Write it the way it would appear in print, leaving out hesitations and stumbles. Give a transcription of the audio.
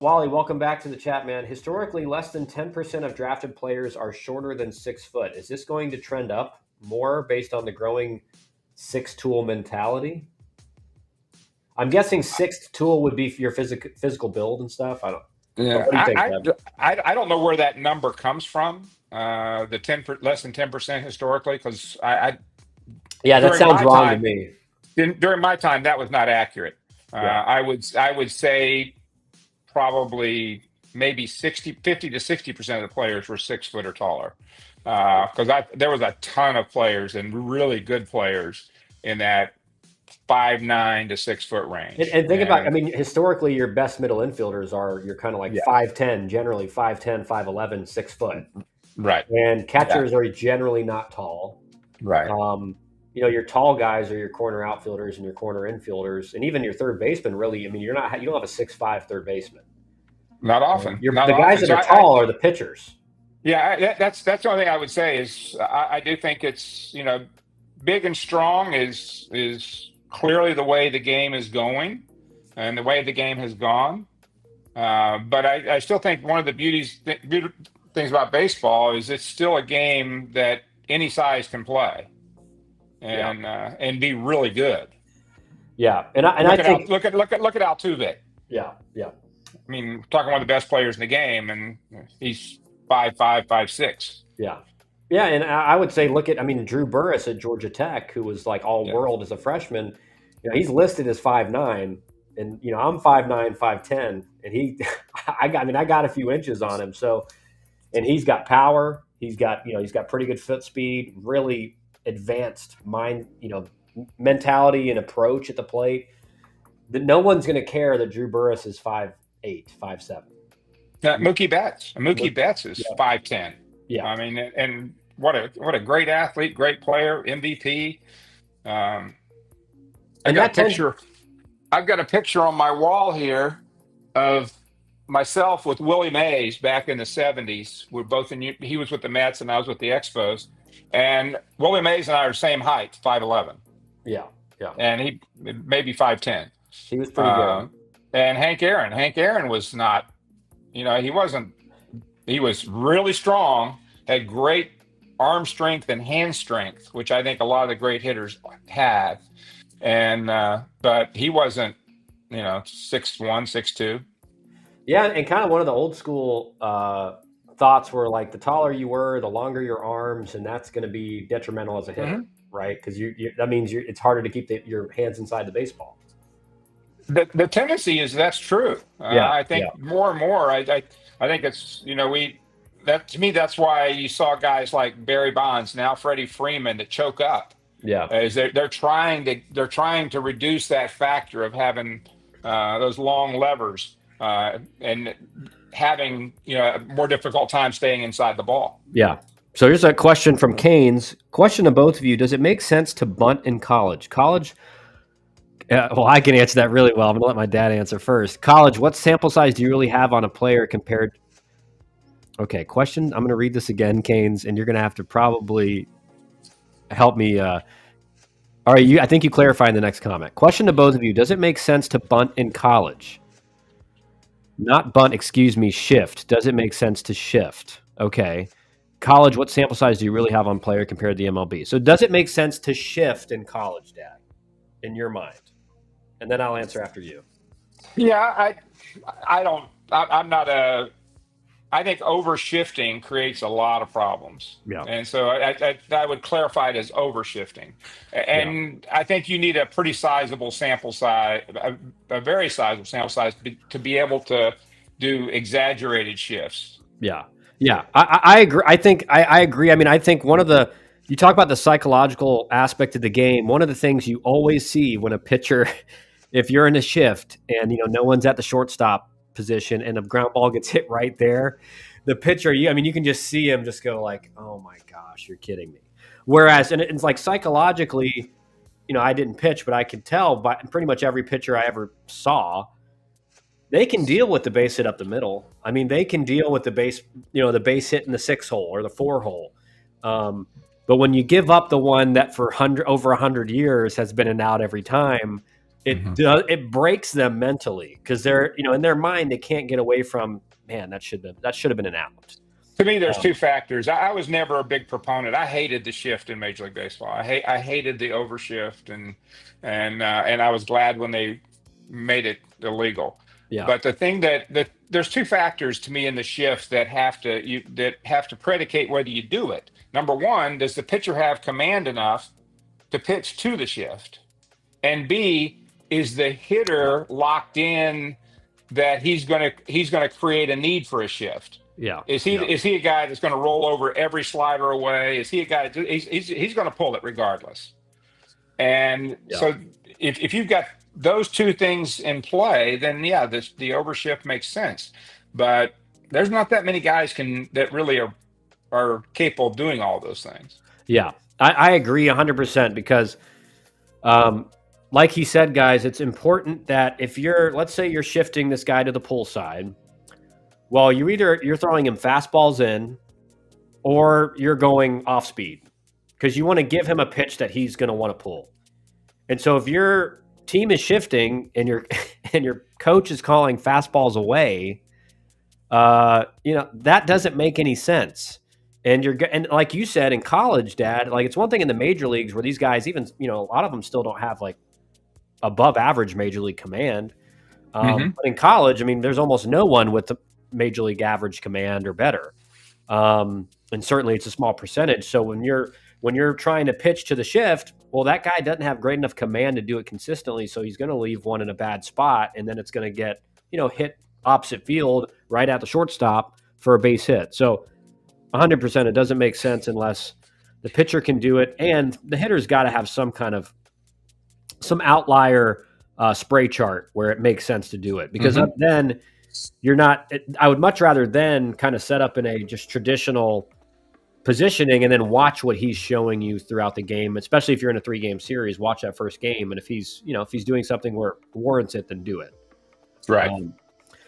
Wally, welcome back to the chat, man. Historically, less than 10% of drafted players are shorter than 6 foot. Is this going to trend up more based on the growing six tool mentality? I'm guessing sixth tool would be for your physical build and stuff. I don't. But Yeah, what do you think, Deb? I don't know where that number comes from. The less than 10% historically, because I Yeah, that during sounds my wrong to time me. during my time that was not accurate. Yeah, I would say probably maybe 50 to 60% of the players were 6 foot or taller. Because there was a ton of players and really good players in that 5'9" to 6 foot and, range. and think about. I And mean, historically, your best middle infielders are you're kind of like yeah, 5'10", generally 5'10", 5'11", 6 foot, right. and Yeah, catchers are generally not tall. right. Um, your tall guys are your corner outfielders and your corner infielders, and even your third baseman. Really, I mean, you don't have a 6'5" third baseman. Not often, You're not the guys often. that So are tall are the pitchers. that's the only thing I would say is I do think it's big and strong is clearly the way the game is going and the way the game has gone. But I still think one of the beautiful things about baseball is it's still a game that any size can play Yeah, and be really good. yeah, and I think Look at Altuve. yeah, yeah, I mean, talking one of the best players in the game, and he's 5'5", 5'6". yeah, yeah, and I would say look at Drew Burris at Georgia Tech, who was like all Yeah. world as a freshman. He's listed as 5'9", and I'm 5'9", 5'10", and he I got a few inches on him. So, and he's got power. He's got pretty good foot speed, really advanced mind, mentality and approach at the plate. That no one's going to care that Drew Burris is 5'8", 5'7". Mookie Betts is Yeah, 5'10". yeah, I mean, and what a great athlete, great player, MVP. Um, I and got a that tends. picture. I've got a picture on my wall here of myself with Willie Mays back in the '70s. We're both in. He was with the Mets and I was with the Expos. And Willie Mays and I are the same height, 5'11", Yeah, yeah, and he maybe 5'10". he was pretty good. Uh, and Hank Aaron was not. He wasn't. He was really strong, had great arm strength and hand strength, which I think a lot of the great hitters had. And but he wasn't, 6'1", 6'2". Yeah, and kind of one of the old school thoughts were like the taller you were, the longer your arms, and that's going to be detrimental as a hitter, Hmm. right? Because that means it's harder to keep your hands inside the baseball. The tendency is that's true. Yeah, I yeah, think more and more. I think it's we that to me that's why you saw guys like Barry Bonds, now Freddie Freeman, that choke up. yeah. Is they're trying to reduce that factor of having those long levers and having a more difficult time staying inside the ball. Yeah. So here's a question from Canes. Question to both of you: does it make sense to bunt in college? Well, I can answer that really well. I'm gonna let my dad answer first. College, what sample size do you really have on a player compared? Okay, question. I'm gonna read this again, Canes, and you're gonna have to probably help me. All right, I think you clarified in the next comment. Question to both of you: does it make sense to bunt in college? Not bunt, excuse me, shift. Does it make sense to shift? Okay. College, what sample size do you really have on player compared to the MLB? So does it make sense to shift in college, Dad, in your mind? And then I'll answer after you. Yeah, I don't. I'm not a. I think overshifting creates a lot of problems. Yeah. And so I would clarify it as overshifting. Yeah. And I think you need a pretty sizable sample size, a very sizable sample size to be able to do exaggerated shifts. Yeah. Yeah. I agree. I agree. I mean, I think you talk about the psychological aspect of the game. One of the things you always see when a pitcher, if you're in a shift and, no one's at the shortstop position and a ground ball gets hit right there, the pitcher, you can just see him just go like, oh my gosh, you're kidding me. Whereas, and it's like psychologically, I didn't pitch, but I could tell by pretty much every pitcher I ever saw, they can deal with the base hit up the middle. I mean, they can deal with the base hit in the 6 hole or the 4 hole. But when you give up the one that for over 100 years has been an out every time, it breaks them mentally because they're, in their mind, they can't get away from, man, that should have been an out. To me, there's two factors. I was never a big proponent. I hated the shift in Major League Baseball. I hated the overshift, and I was glad when they made it illegal. Yeah. But the thing that there's two factors to me in the shift that have to predicate whether you do it. Number one, does the pitcher have command enough to pitch to the shift? And B, is the hitter locked in that he's gonna create a need for a shift? Yeah. Is he a guy that's going to roll over every slider away? Is he a guy he's going to pull it regardless? And so if you've got those two things in play, then the overshift makes sense. But there's not that many guys that really are capable of doing all those things. Yeah, I agree 100% because, like he said, guys, it's important that if let's say you're shifting this guy to the pull side. Well, you're throwing him fastballs in, or you're going off speed because you want to give him a pitch that he's going to want to pull. And so if your team is shifting and your coach is calling fastballs away, that doesn't make any sense. And like you said in college, Dad, like it's one thing in the major leagues where these guys even a lot of them still don't have like above average major league command. But in college, I mean, there's almost no one with the major league average command or better. And certainly it's a small percentage. So when you're trying to pitch to the shift, well, that guy doesn't have great enough command to do it consistently. So he's going to leave one in a bad spot. And then it's going to get, hit opposite field right at the shortstop for a base hit. So 100%, it doesn't make sense unless the pitcher can do it. And the hitter's got to have some outlier spray chart where it makes sense to do it because then you're not. I would much rather then kind of set up in a just traditional positioning and then watch what he's showing you throughout the game, especially if you're in a 3-game series. Watch that first game, and if he's doing something where it warrants it, then do it. Right.